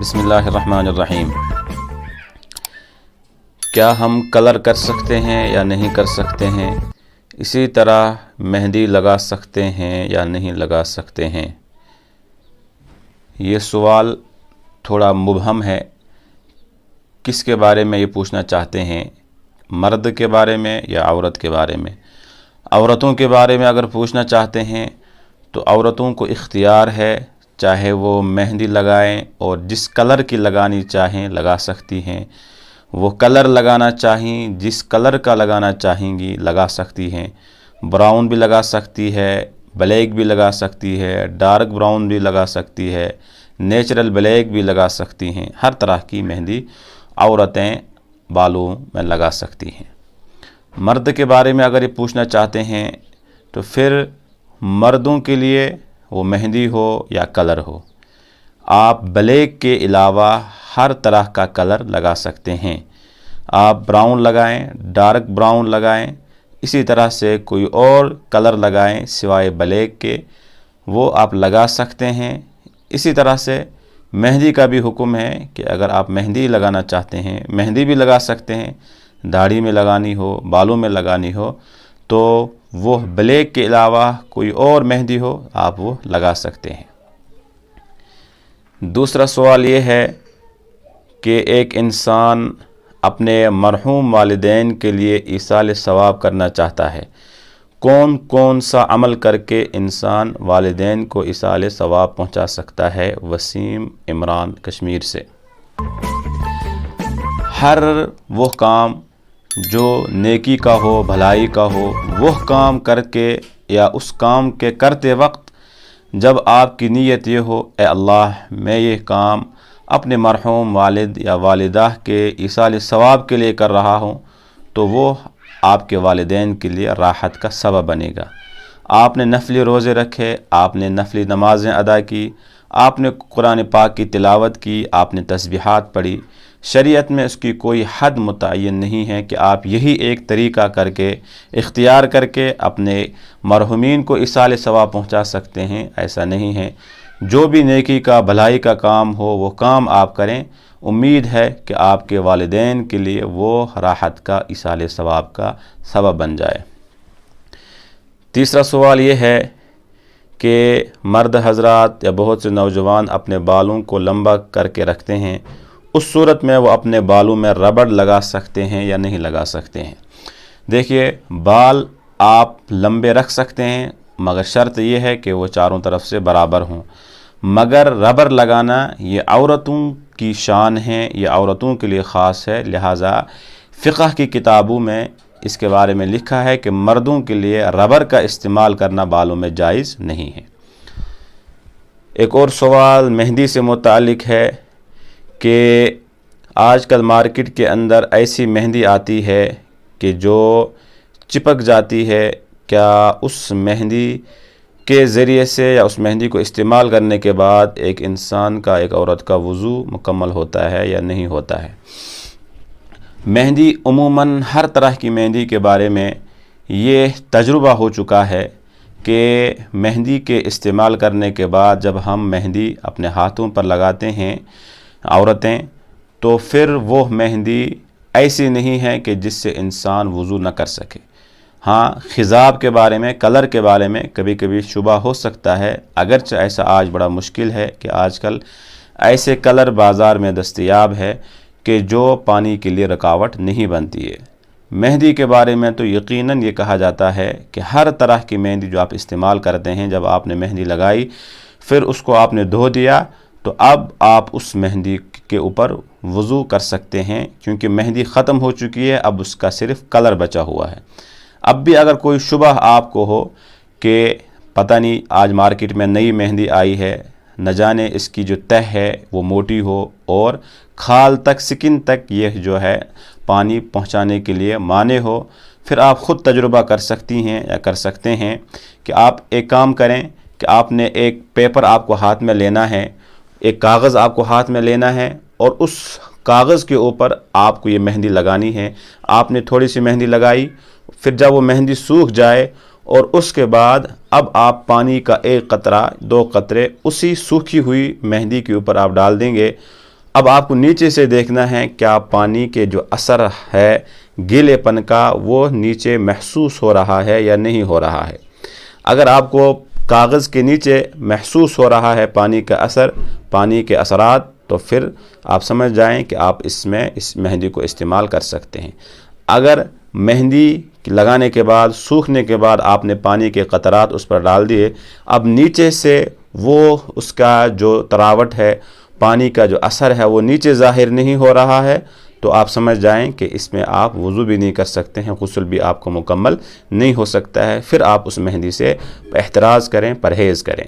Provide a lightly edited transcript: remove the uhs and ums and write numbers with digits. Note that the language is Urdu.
بسم اللہ الرحمن الرحیم۔ کیا ہم کلر کر سکتے ہیں یا نہیں کر سکتے ہیں؟ اسی طرح مہندی لگا سکتے ہیں یا نہیں لگا سکتے ہیں؟ یہ سوال تھوڑا مبہم ہے۔ کس کے بارے میں یہ پوچھنا چاہتے ہیں؟ مرد کے بارے میں یا عورت کے بارے میں؟ عورتوں کے بارے میں اگر پوچھنا چاہتے ہیں تو عورتوں کو اختیار ہے، چاہے وہ مہندی لگائیں اور جس کلر کی لگانی چاہیں لگا سکتی ہیں۔ وہ کلر لگانا چاہیں، جس کلر کا لگانا چاہیں گی لگا سکتی ہیں۔ براؤن بھی لگا سکتی ہے، بلیک بھی لگا سکتی ہے، ڈارک براؤن بھی لگا سکتی ہے، نیچرل بلیک بھی لگا سکتی ہیں۔ ہر طرح کی مہندی عورتیں بالوں میں لگا سکتی ہیں۔ مرد کے بارے میں اگر یہ پوچھنا چاہتے ہیں تو پھر مردوں کے لیے وہ مہندی ہو یا کلر ہو، آپ بلیک کے علاوہ ہر طرح کا کلر لگا سکتے ہیں۔ آپ براؤن لگائیں، ڈارک براؤن لگائیں، اسی طرح سے کوئی اور کلر لگائیں سوائے بلیک کے، وہ آپ لگا سکتے ہیں۔ اسی طرح سے مہندی کا بھی حکم ہے کہ اگر آپ مہندی لگانا چاہتے ہیں مہندی بھی لگا سکتے ہیں۔ داڑھی میں لگانی ہو، بالوں میں لگانی ہو تو وہ بلیک کے علاوہ کوئی اور مہندی ہو آپ وہ لگا سکتے ہیں۔ دوسرا سوال یہ ہے کہ ایک انسان اپنے مرحوم والدین کے لیے ایصال ثواب کرنا چاہتا ہے، کون کون سا عمل کر کے انسان والدین کو ایصال ثواب پہنچا سکتا ہے؟ وسیم عمران کشمیر سے۔ ہر وہ کام جو نیکی کا ہو، بھلائی کا ہو، وہ کام کر کے یا اس کام کے کرتے وقت جب آپ کی نیت یہ ہو، اے اللہ میں یہ کام اپنے مرحوم والد یا والدہ کے ایصال ثواب کے لیے کر رہا ہوں، تو وہ آپ کے والدین کے لیے راحت کا سبب بنے گا۔ آپ نے نفلی روزے رکھے، آپ نے نفلی نمازیں ادا کی، آپ نے قرآن پاک کی تلاوت کی، آپ نے تسبیحات پڑھی، شریعت میں اس کی کوئی حد متعین نہیں ہے کہ آپ یہی ایک طریقہ کر کے اختیار کر کے اپنے مرحومین کو ایصال ثواب پہنچا سکتے ہیں، ایسا نہیں ہے۔ جو بھی نیکی کا بھلائی کا کام ہو وہ کام آپ کریں، امید ہے کہ آپ کے والدین کے لیے وہ راحت کا، ایصال ثواب کا سبب بن جائے۔ تیسرا سوال یہ ہے کہ مرد حضرات یا بہت سے نوجوان اپنے بالوں کو لمبا کر کے رکھتے ہیں، اس صورت میں وہ اپنے بالوں میں ربڑ لگا سکتے ہیں یا نہیں لگا سکتے ہیں؟ دیکھیے، بال آپ لمبے رکھ سکتے ہیں مگر شرط یہ ہے کہ وہ چاروں طرف سے برابر ہوں، مگر ربڑ لگانا یہ عورتوں کی شان ہے، یہ عورتوں کے لیے خاص ہے، لہٰذا فقہ کی کتابوں میں اس کے بارے میں لکھا ہے کہ مردوں کے لیے ربڑ کا استعمال کرنا بالوں میں جائز نہیں ہے۔ ایک اور سوال مہندی سے متعلق ہے کہ آج کل مارکیٹ کے اندر ایسی مہندی آتی ہے کہ جو چپک جاتی ہے، کیا اس مہندی کے ذریعے سے یا اس مہندی کو استعمال کرنے کے بعد ایک انسان کا، ایک عورت کا وضو مکمل ہوتا ہے یا نہیں ہوتا ہے؟ مہندی عموماً ہر طرح کی مہندی کے بارے میں یہ تجربہ ہو چکا ہے کہ مہندی کے استعمال کرنے کے بعد جب ہم مہندی اپنے ہاتھوں پر لگاتے ہیں عورتیں، تو پھر وہ مہندی ایسی نہیں ہے کہ جس سے انسان وضو نہ کر سکے۔ ہاں، خضاب کے بارے میں، کلر کے بارے میں کبھی کبھی شبہ ہو سکتا ہے، اگرچہ ایسا آج بڑا مشکل ہے کہ آج کل ایسے کلر بازار میں دستیاب ہے کہ جو پانی کے لیے رکاوٹ نہیں بنتی ہے۔ مہندی کے بارے میں تو یقیناً یہ کہا جاتا ہے کہ ہر طرح کی مہندی جو آپ استعمال کرتے ہیں، جب آپ نے مہندی لگائی پھر اس کو آپ نے دھو دیا تو اب آپ اس مہندی کے اوپر وضو کر سکتے ہیں، کیونکہ مہندی ختم ہو چکی ہے، اب اس کا صرف کلر بچا ہوا ہے۔ اب بھی اگر کوئی شبہ آپ کو ہو کہ پتہ نہیں آج مارکیٹ میں نئی مہندی آئی ہے، نہ جانے اس کی جو تہ ہے وہ موٹی ہو اور کھال تک، سکن تک یہ جو ہے پانی پہنچانے کے لیے مانے ہو، پھر آپ خود تجربہ کر سکتی ہیں یا کر سکتے ہیں کہ آپ ایک کام کریں کہ آپ نے ایک پیپر آپ کو ہاتھ میں لینا ہے، ایک کاغذ آپ کو ہاتھ میں لینا ہے اور اس کاغذ کے اوپر آپ کو یہ مہندی لگانی ہے۔ آپ نے تھوڑی سی مہندی لگائی، پھر جب وہ مہندی سوکھ جائے اور اس کے بعد اب آپ پانی کا ایک قطرہ، 2 قطرے اسی سوکھی ہوئی مہندی کے اوپر آپ ڈال دیں گے اب آپ کو نیچے سے دیکھنا ہے کیا پانی کے جو اثر ہے گیلے پن کا وہ نیچے محسوس ہو رہا ہے یا نہیں ہو رہا ہے۔ اگر آپ کو کاغذ کے نیچے محسوس ہو رہا ہے پانی کا اثر، پانی کے اثرات، تو پھر آپ سمجھ جائیں کہ آپ اس مہندی کو استعمال کر سکتے ہیں۔ اگر مہندی لگانے کے بعد، سوکھنے کے بعد آپ نے پانی کے قطرات اس پر ڈال دیے، اب نیچے سے وہ اس کا جو تراوٹ ہے، پانی کا جو اثر ہے وہ نیچے ظاہر نہیں ہو رہا ہے، تو آپ سمجھ جائیں کہ اس میں آپ وضو بھی نہیں کر سکتے ہیں، غسل بھی آپ کو مکمل نہیں ہو سکتا ہے۔ پھر آپ اس مہندی سے احتراز کریں، پرہیز کریں۔